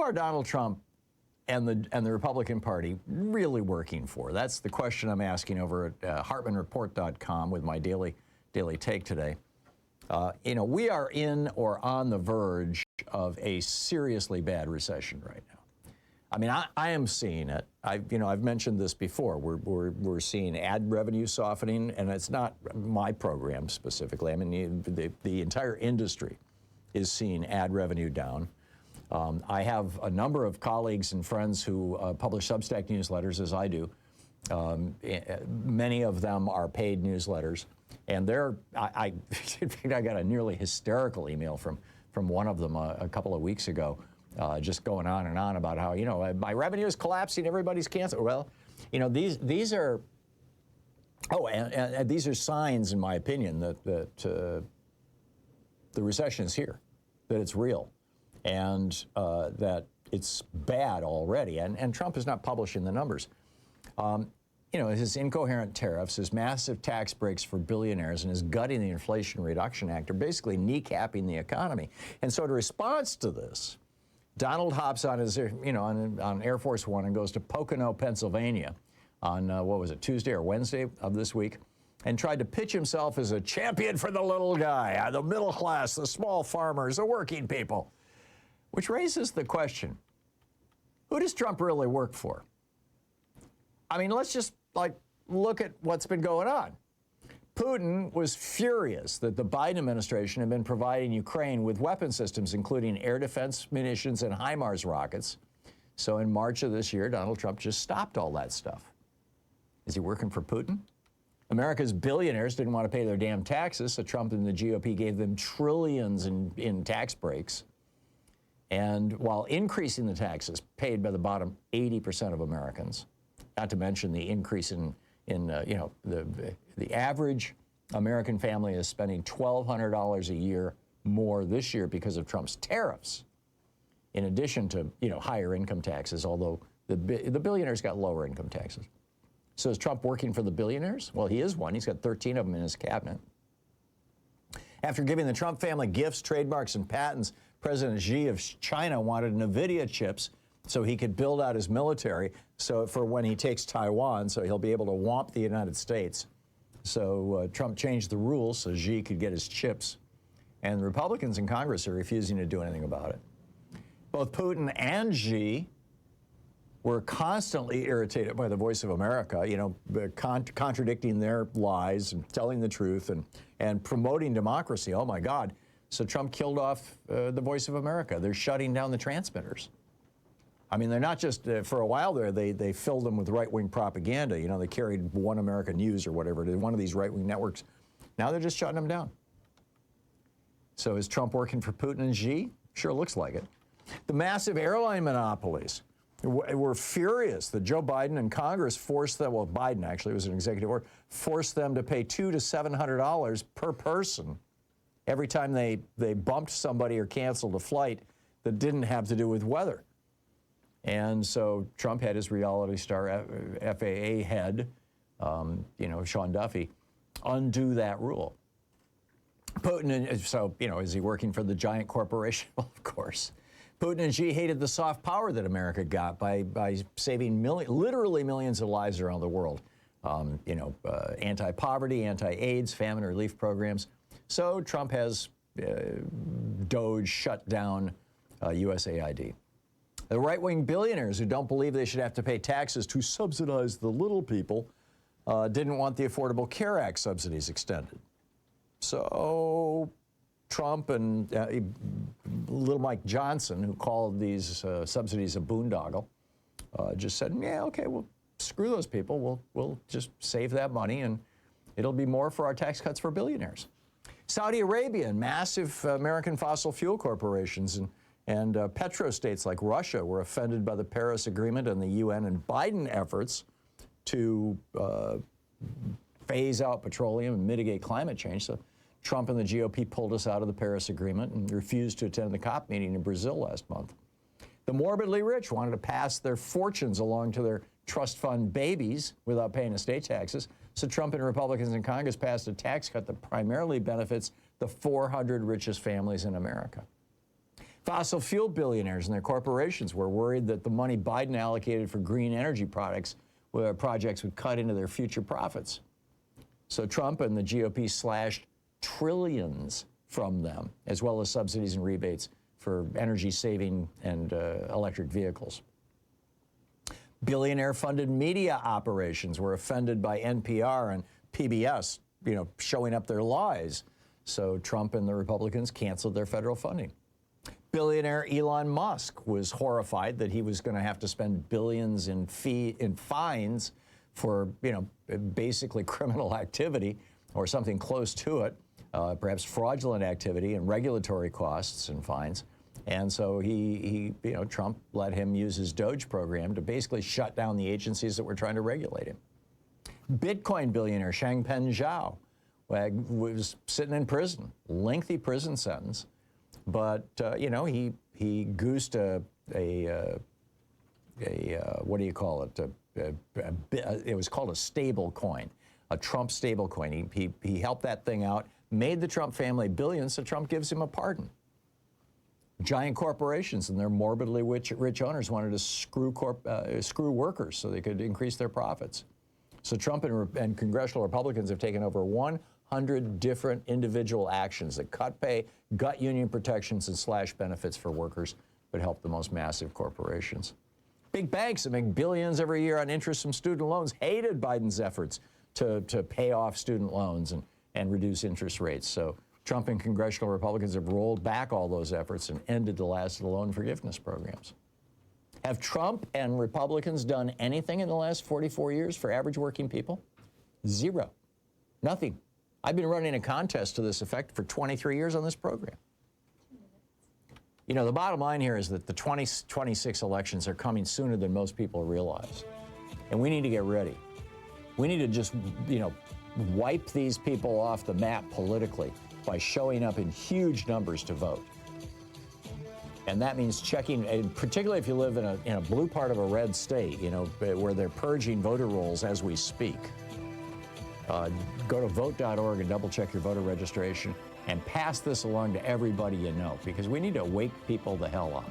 are Donald Trump and the Republican Party really working for? That's the question I'm asking over at HartmannReport.com with my daily take today. We are in or on the verge of a seriously bad recession right now. I mean, I am seeing it. I've mentioned this before. We're seeing ad revenue softening, and it's not my program specifically. I mean, the entire industry is seeing ad revenue down. I have a number of colleagues and friends who publish Substack newsletters, as I do. Many of them are paid newsletters, and in fact, I got a nearly hysterical email from one of them a couple of weeks ago. Just going on and on about how, my revenue is collapsing, everybody's canceled. Well, these are these are signs, in my opinion, that the recession is here, that it's real, and that it's bad already. And Trump is not publishing the numbers. His incoherent tariffs, his massive tax breaks for billionaires, and his gutting the Inflation Reduction Act are basically kneecapping the economy. And so in response to this, Donald hops on his, on Air Force One and goes to Pocono, Pennsylvania on, Tuesday or Wednesday of this week, and tried to pitch himself as a champion for the little guy, the middle class, the small farmers, the working people, which raises the question, who does Trump really work for? I mean, let's just, look at what's been going on. Putin was furious that the Biden administration had been providing Ukraine with weapon systems, including air defense munitions and HIMARS rockets. So in March of this year, Donald Trump just stopped all that stuff. Is he working for Putin? America's billionaires didn't want to pay their damn taxes, so Trump and the GOP gave them trillions in tax breaks. And while increasing the taxes paid by the bottom 80% of Americans, not to mention the increase in the average American family is spending $1,200 a year more this year because of Trump's tariffs, in addition to, higher income taxes, although the billionaires got lower income taxes. So is Trump working for the billionaires? Well, he is one. He's got 13 of them in his cabinet. After giving the Trump family gifts, trademarks, and patents, President Xi of China wanted NVIDIA chips so he could build out his military for when he takes Taiwan, so he'll be able to whomp the United States. So Trump changed the rules so Xi could get his chips. And the Republicans in Congress are refusing to do anything about it. Both Putin and Xi were constantly irritated by the Voice of America, contradicting their lies and telling the truth and promoting democracy. Oh, my God. So Trump killed off the Voice of America. They're shutting down the transmitters. I mean, they're not just, for a while there, they filled them with right-wing propaganda. They carried One American News or whatever, one of these right-wing networks. Now they're just shutting them down. So is Trump working for Putin and Xi? Sure looks like it. The massive airline monopolies were furious that Joe Biden and Congress forced them, well, Biden actually, it was an executive order, forced them to pay $200 to $700 per person every time they bumped somebody or canceled a flight that didn't have to do with weather. And so Trump had his reality star FAA head, Sean Duffy, undo that rule. Putin, is he working for the giant corporation? Well, of course. Putin and Xi hated the soft power that America got by saving literally millions of lives around the world. Anti-poverty, anti-AIDS, famine relief programs. So Trump has Doge shut down USAID. The right-wing billionaires who don't believe they should have to pay taxes to subsidize the little people didn't want the Affordable Care Act subsidies extended. So Trump and little Mike Johnson, who called these subsidies a boondoggle, just said, yeah, okay, well, screw those people. We'll just save that money, and it'll be more for our tax cuts for billionaires. Saudi Arabia and massive American fossil fuel corporations and petrostates like Russia were offended by the Paris Agreement and the UN and Biden efforts to phase out petroleum and mitigate climate change. So Trump and the GOP pulled us out of the Paris Agreement and refused to attend the COP meeting in Brazil last month. The morbidly rich wanted to pass their fortunes along to their trust fund babies without paying estate taxes. So Trump and Republicans in Congress passed a tax cut that primarily benefits the 400 richest families in America. Fossil fuel billionaires and their corporations were worried that the money Biden allocated for green energy projects would cut into their future profits. So Trump and the GOP slashed trillions from them, as well as subsidies and rebates for energy saving and electric vehicles. Billionaire-funded media operations were offended by NPR and PBS, showing up their lies. So Trump and the Republicans canceled their federal funding. Billionaire Elon Musk was horrified that he was going to have to spend billions in fines for, basically criminal activity or something close to it, perhaps fraudulent activity and regulatory costs and fines. And so Trump let him use his Doge program to basically shut down the agencies that were trying to regulate him. Bitcoin billionaire Changpeng Zhao was sitting in prison, lengthy prison sentence, but he goosed a what do you call it? It was called a stable coin, a Trump stable coin. He helped that thing out, made the Trump family billions, so Trump gives him a pardon. Giant corporations and their morbidly rich owners wanted to screw workers so they could increase their profits. So Trump and congressional Republicans have taken over 100 different individual actions that cut pay, gut union protections, and slash benefits for workers, but help the most massive corporations. Big banks that make billions every year on interest from student loans hated Biden's efforts to pay off student loans and reduce interest rates. So Trump and congressional Republicans have rolled back all those efforts and ended the last of the loan forgiveness programs. Have Trump and Republicans done anything in the last 44 years for average working people? Zero. Nothing. I've been running a contest to this effect for 23 years on this program. The bottom line here is that the 2026 elections are coming sooner than most people realize. And we need to get ready. We need to just, wipe these people off the map politically by showing up in huge numbers to vote. And that means checking, and particularly if you live in a blue part of a red state, where they're purging voter rolls as we speak. Go to vote.org and double check your voter registration and pass this along to everybody you know, because we need to wake people the hell up.